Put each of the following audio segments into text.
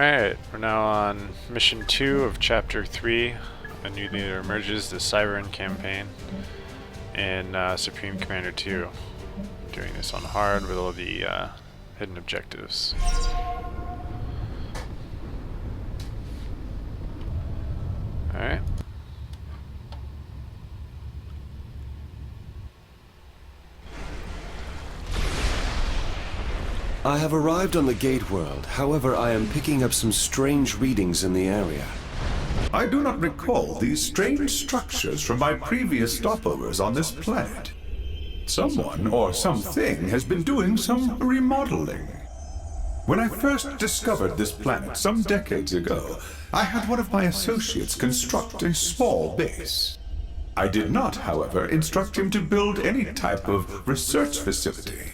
Alright, we're now on mission 2 of chapter 3. A new leader emerges, the Cybran campaign, in Supreme Commander 2. Doing this on hard with all the hidden objectives. Alright. I have arrived on the Gate World. However, I am picking up some strange readings in the area. I do not recall these strange structures from my previous stopovers on this planet. Someone or something has been doing some remodeling. When I first discovered this planet some decades ago, I had one of my associates construct a small base. I did not, however, instruct him to build any type of research facility.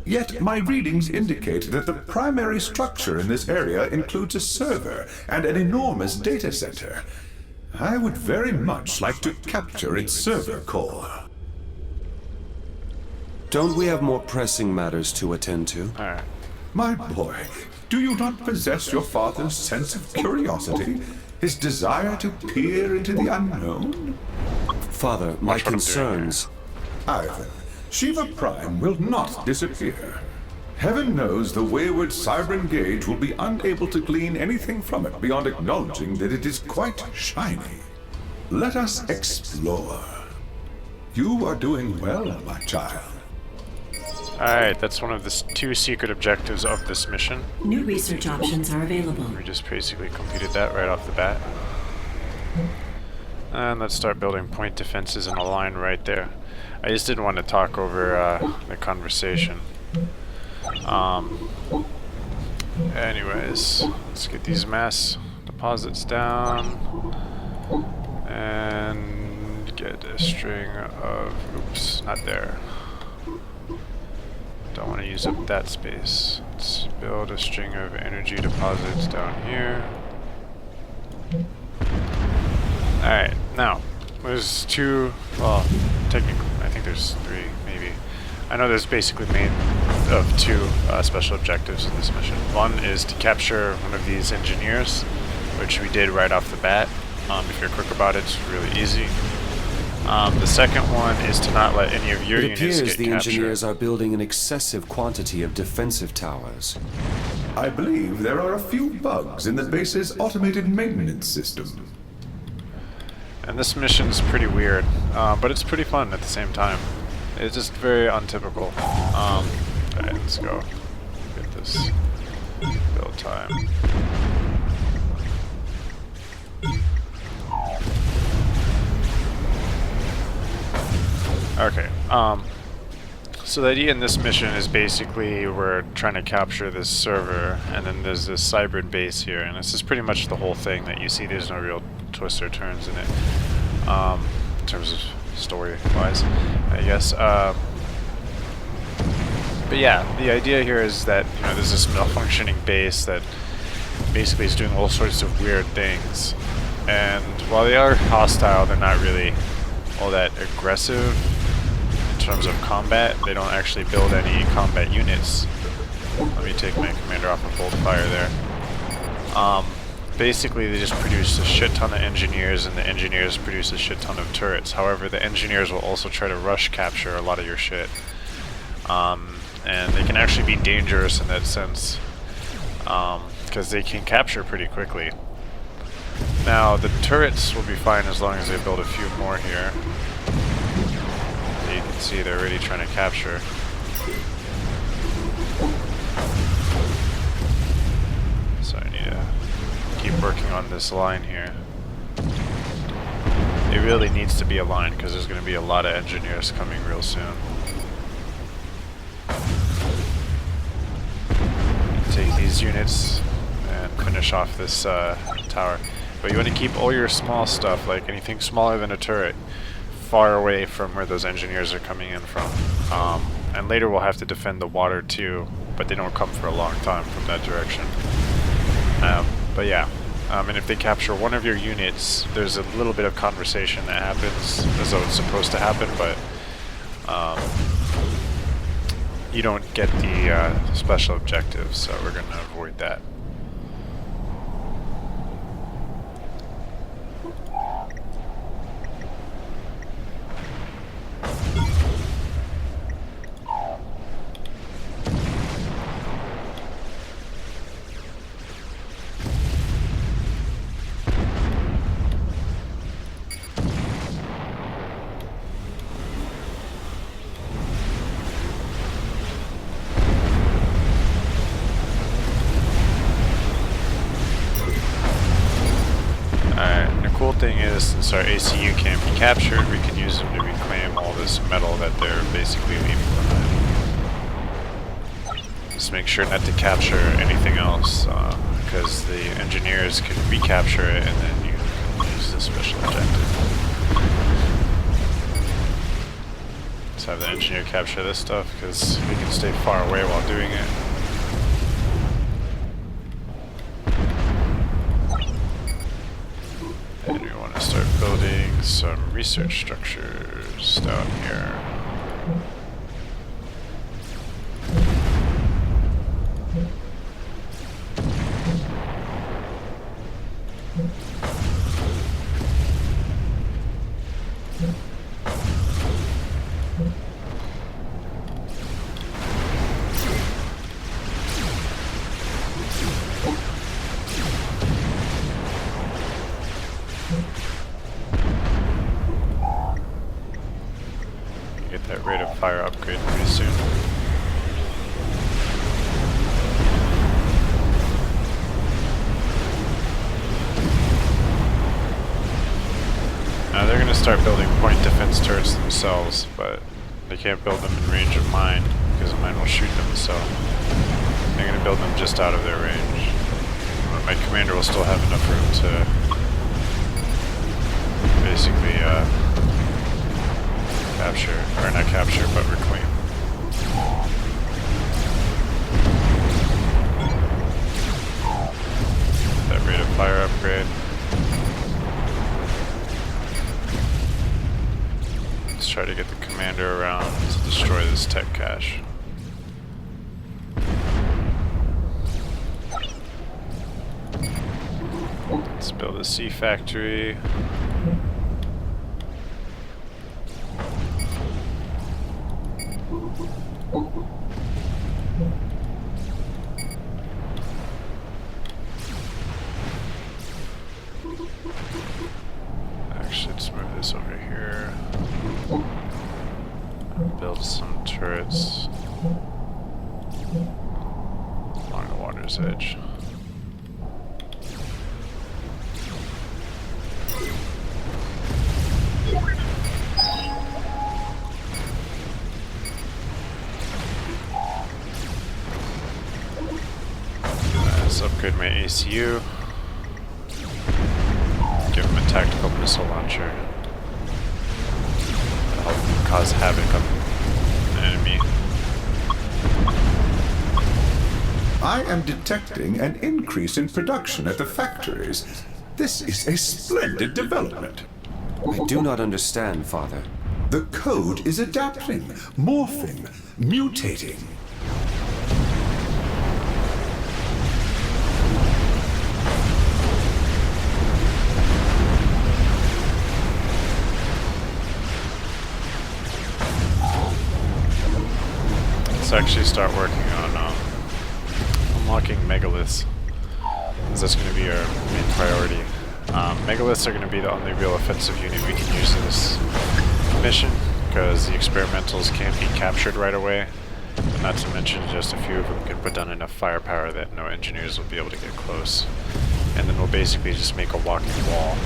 Yet my readings indicate that the primary structure in this area includes a server and an enormous data center. I would very much like to capture its server core. Don't we have more pressing matters to attend to? Alright. My boy, do you not possess your father's sense of curiosity? His desire to peer into the unknown? Father, my concerns... Ivan, Shiva Prime will not disappear. Heaven knows the wayward Cybran gauge will be unable to glean anything from it beyond acknowledging that it is quite shiny. Let us explore. You are doing well, my child. Alright, that's one of the 2 secret objectives of this mission. New research options are available. We just basically completed that right off the bat. And let's start building point defenses in a line right there. I just didn't want to talk over the conversation. Anyways, let's get these mass deposits down and get a string of, oops, not there. Don't want to use up that space. Let's build a string of energy deposits down here. Alright, now, there's 2, well, technically, I think there's 3, maybe. I know there's basically made of 2 special objectives in this mission. One is to capture one of these engineers, which we did right off the bat. If you're quick about it, it's really easy. The second one is to not let any of your units get captured. It appears the engineers are building an excessive quantity of defensive towers. I believe there are a few bugs in the base's automated maintenance system. And this mission's pretty weird, but it's pretty fun at the same time. It's just very untypical. Alright, let's go. Get this build time. Okay, so the idea in this mission is basically we're trying to capture this server, and then there's this Cybran base here, and this is pretty much the whole thing that you see. There's no real twists or turns in it, in terms of story-wise, I guess. But yeah, the idea here is that, you know, there's this malfunctioning base that basically is doing all sorts of weird things, and while they are hostile, they're not really all that aggressive in terms of combat. They don't actually build any combat units. Let me take my commander off of bolt fire there. Basically, they just produce a shit ton of engineers, and the engineers produce a shit ton of turrets. However, the engineers will also try to rush capture a lot of your shit. And they can actually be dangerous in that sense, because they can capture pretty quickly. Now, the turrets will be fine as long as they build a few more here. You can see they're already trying to capture. So I need to keep working on this line here. It really needs to be a line because there's going to be a lot of engineers coming real soon. Take these units and finish off this tower. But you want to keep all your small stuff, like anything smaller than a turret, far away from where those engineers are coming in from. And later we'll have to defend the water too, but they don't come for a long time from that direction. But yeah, and if they capture one of your units, there's a little bit of conversation that happens as though it's supposed to happen, but you don't get the special objectives, so we're going to avoid that. cool thing is, since our ACU can't be captured, we can use them to reclaim all this metal that they're basically leaving behind. Just make sure not to capture anything else, because the engineers can recapture it and then you can use the special objective. Let's have the engineer capture this stuff, because we can stay far away while doing it. And we want to start building some research structures down here. Get that rate of fire upgrade pretty soon. Now they're going to start building point defense turrets themselves, but they can't build them in range of mine because mine will shoot them, so they're going to build them just out of their range. My commander will still have enough room to basically capture, or not capture, but reclaim. That rate of fire upgrade. Let's try to get the commander around to destroy this tech cache. Let's build a sea factory. Actually, let's move this over here. Build some turrets along the water's edge. Let's upgrade my ACU. Give him a tactical missile launcher. That'll help cause havoc on the enemy. I am detecting an increase in production at the factories. This is a splendid development. I do not understand, Father. The code is adapting, morphing, mutating. Let's actually start working on unlocking megaliths, because that's going to be our main priority. Megaliths are going to be the only real offensive unit we can use in this mission, because the experimentals can't be captured right away. But not to mention, just a few of them can put down enough firepower that no engineers will be able to get close. And then we'll basically just make a walking wall.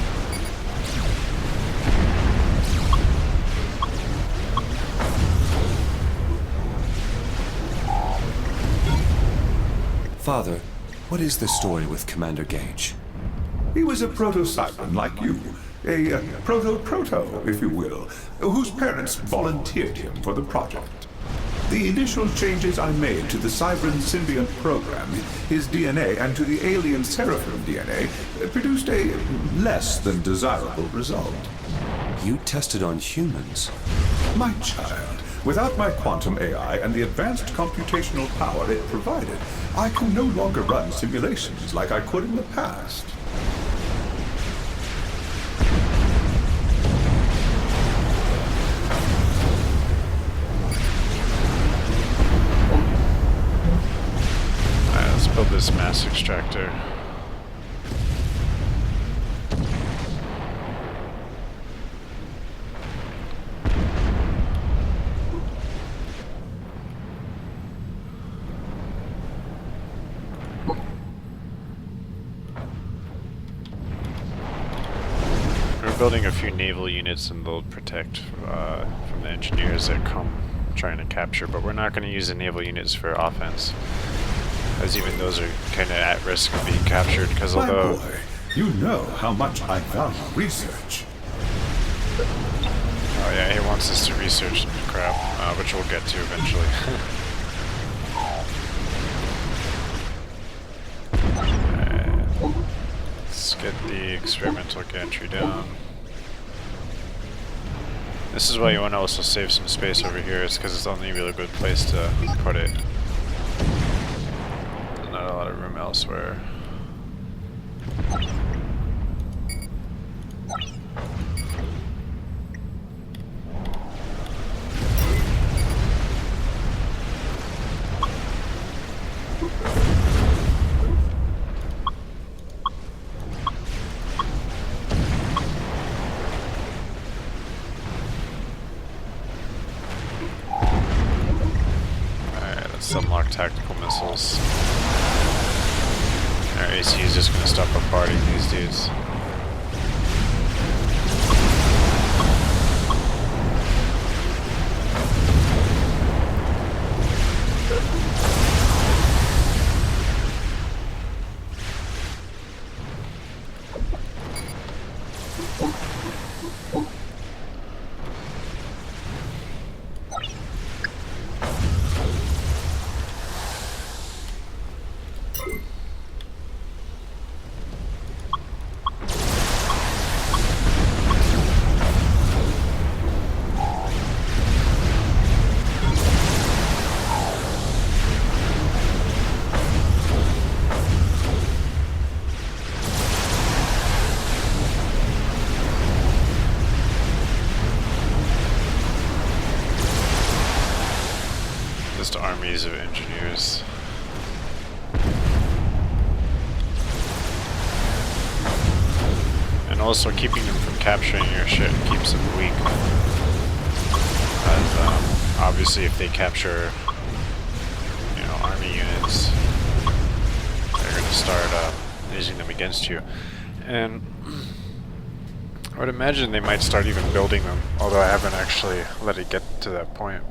Father, what is the story with Commander Gage? He was a proto-Cybran like you, a proto-proto, if you will, whose parents volunteered him for the project. The initial changes I made to the Cybran symbiont program, his DNA, and to the alien Seraphim DNA produced a less than desirable result. You tested on humans. My child, without my quantum AI and the advanced computational power it provided, I can no longer run simulations like I could in the past. Alright, let's build this mass extractor. building a few naval units and they'll protect from the engineers that come trying to capture, but we're not going to use the naval units for offense, as even those are kind of at risk of being captured, because My although... boy, you know how much I value research. Oh yeah, he wants us to research crap, which we'll get to eventually. Alright. Let's get the experimental gantry down. This is why you want to also save some space over here, it's because it's the only really good place to put it. There's not a lot of room elsewhere. Unlock tactical missiles. Our AC is just going to stop bombarding these dudes. Just armies of engineers. And also keeping them from capturing your shit keeps them weak. As, obviously if they capture, you know, army units, they're going to start using them against you. And I would imagine they might start even building them, although I haven't actually let it get to that point.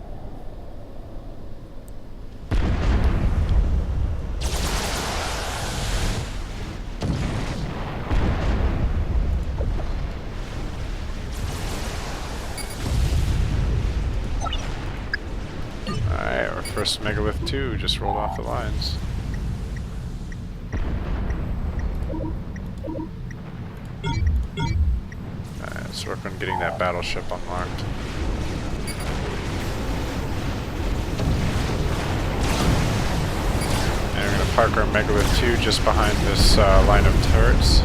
First Megalith 2 just rolled off the lines. Alright, let's work on getting that battleship unlocked. And we're going to park our Megalith 2 just behind this line of turrets.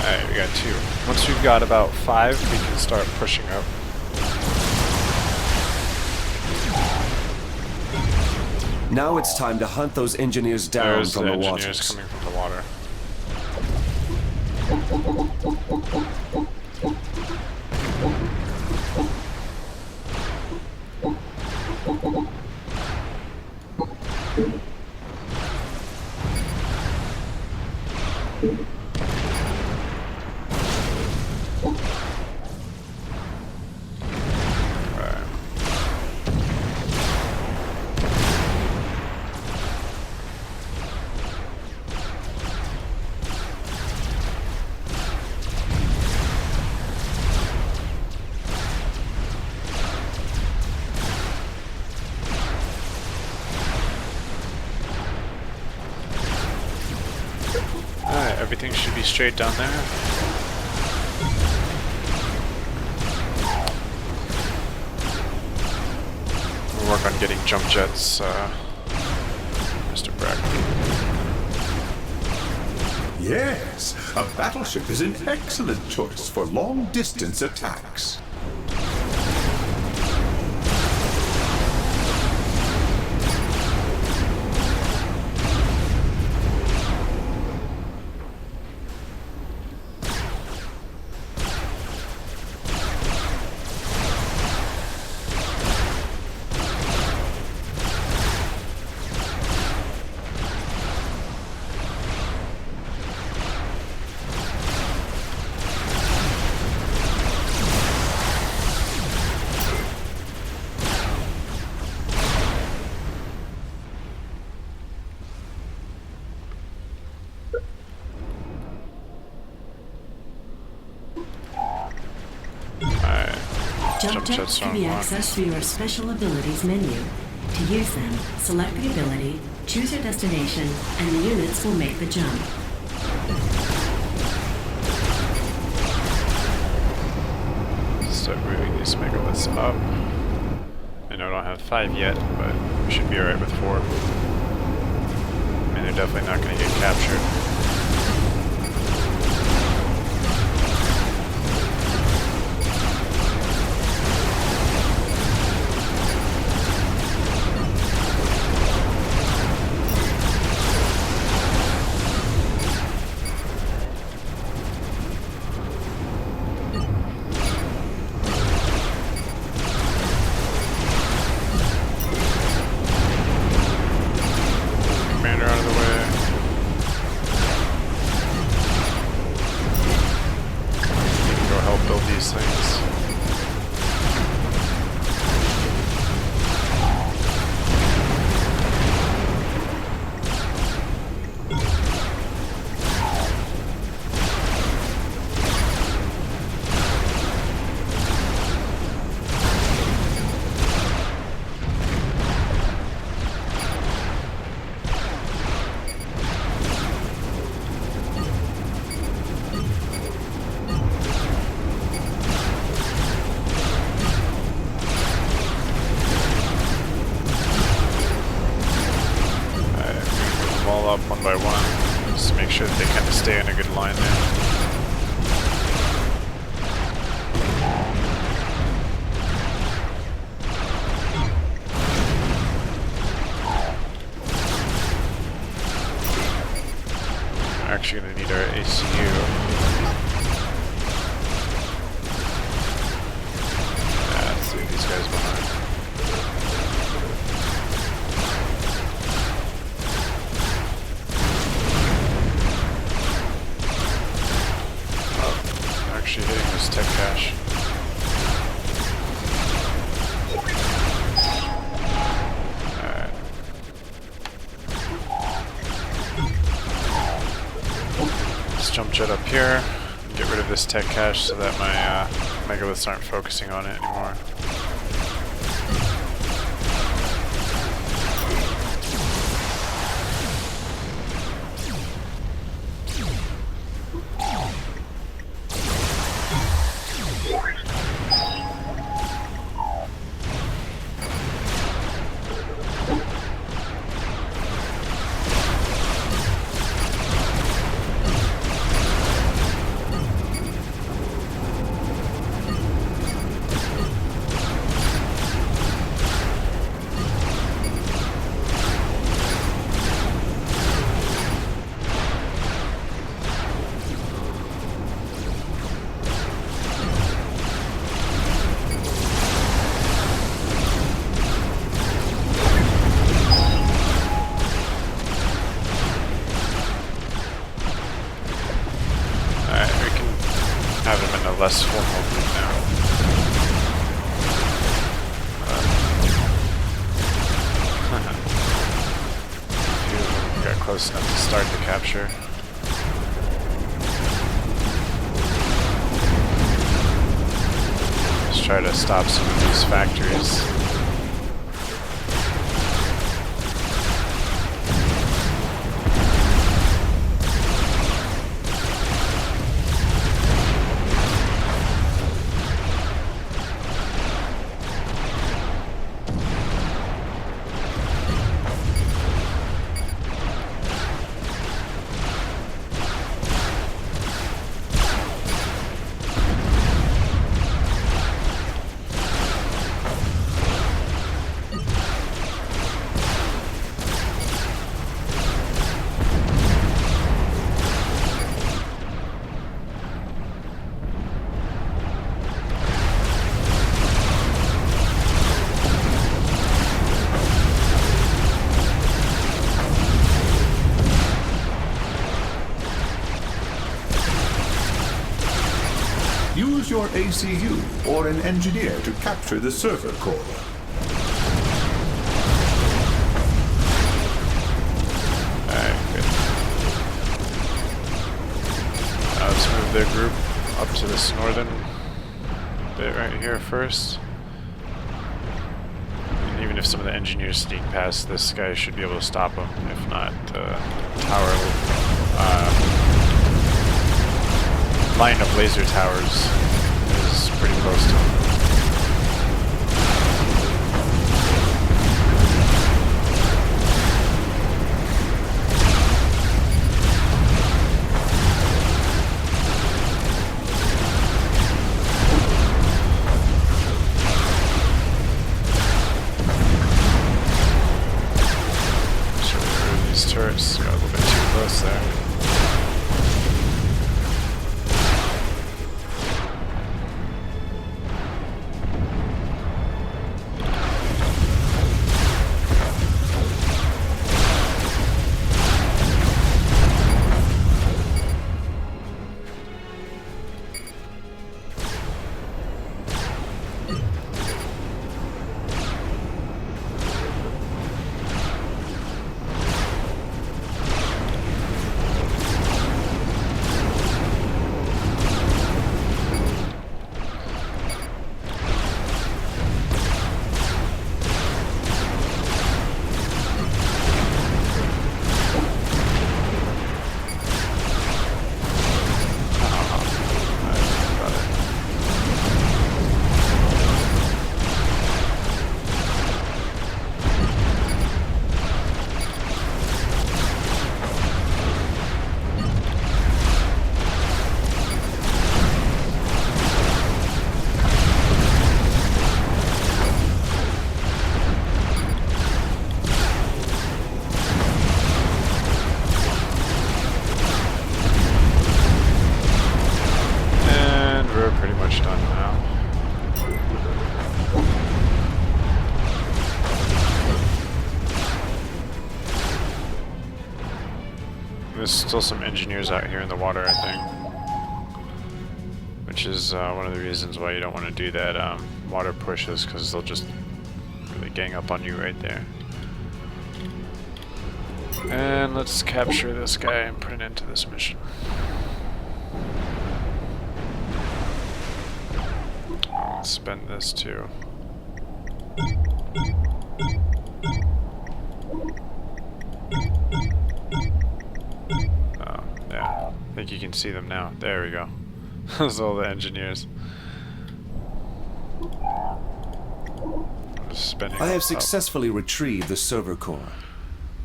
Alright, we got 2. Once we've got about 5, we can start pushing up. Now it's time to hunt those engineers down There's from the the engineers waters. coming from the water. Everything should be straight down there. work on getting jump jets, Mr. Brackley. Yes, a battleship is an excellent choice for long-distance attacks. Jump jets can be accessed through your special abilities menu. To use them, select the ability, choose your destination, and the units will make the jump. Start moving these megaliths up. I know I don't have 5 yet, but we should be alright with 4. I mean, they're definitely not going to get captured. Up one by one, just to make sure that they kind of stay in a good line there. We're actually going to need our ACU. Let's leave these guys behind. Actually hitting this tech cache. Alright. Let's jump jet up here and get rid of this tech cache so that my megaliths aren't focusing on it anymore. Less formal group now. Few got close enough to start the capture. Let's try to stop some of these factories. ACU or an engineer to capture the server core. Alright, good. Let's move their group up to this northern bit right here first. And even if some of the engineers sneak past, this guy should be able to stop them. If not, tower line of laser towers is pretty close to him. Turrets got a little bit too close there. There's still some engineers out here in the water, I think. Which is one of the reasons why you don't want to do that water pushes, because they'll just really gang up on you right there. And let's capture this guy and put an end to this mission. I'll spend this too. Oh, yeah. I think you can see them now. There we go. Those are all the engineers. I have successfully retrieved the server core.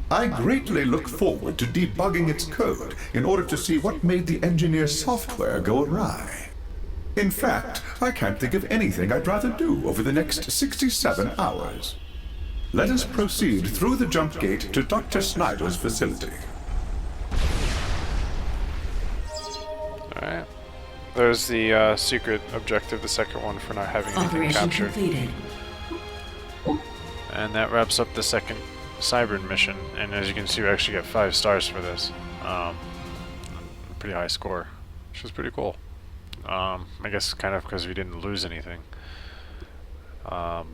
I greatly look forward to debugging its code in order to see what made the engineer's software go awry. In fact, I can't think of anything I'd rather do over the next 67 hours. Let us proceed through the jump gate to Dr. Snyder's facility. Alright. There's the secret objective, the second one, for not having anything Operation captured. completed. And that wraps up the second Cybran mission. And as you can see, we actually got 5 stars for this. Pretty high score, which is pretty cool. I guess kind of because we didn't lose anything. That's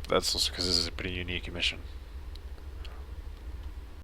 also because this is a pretty unique mission.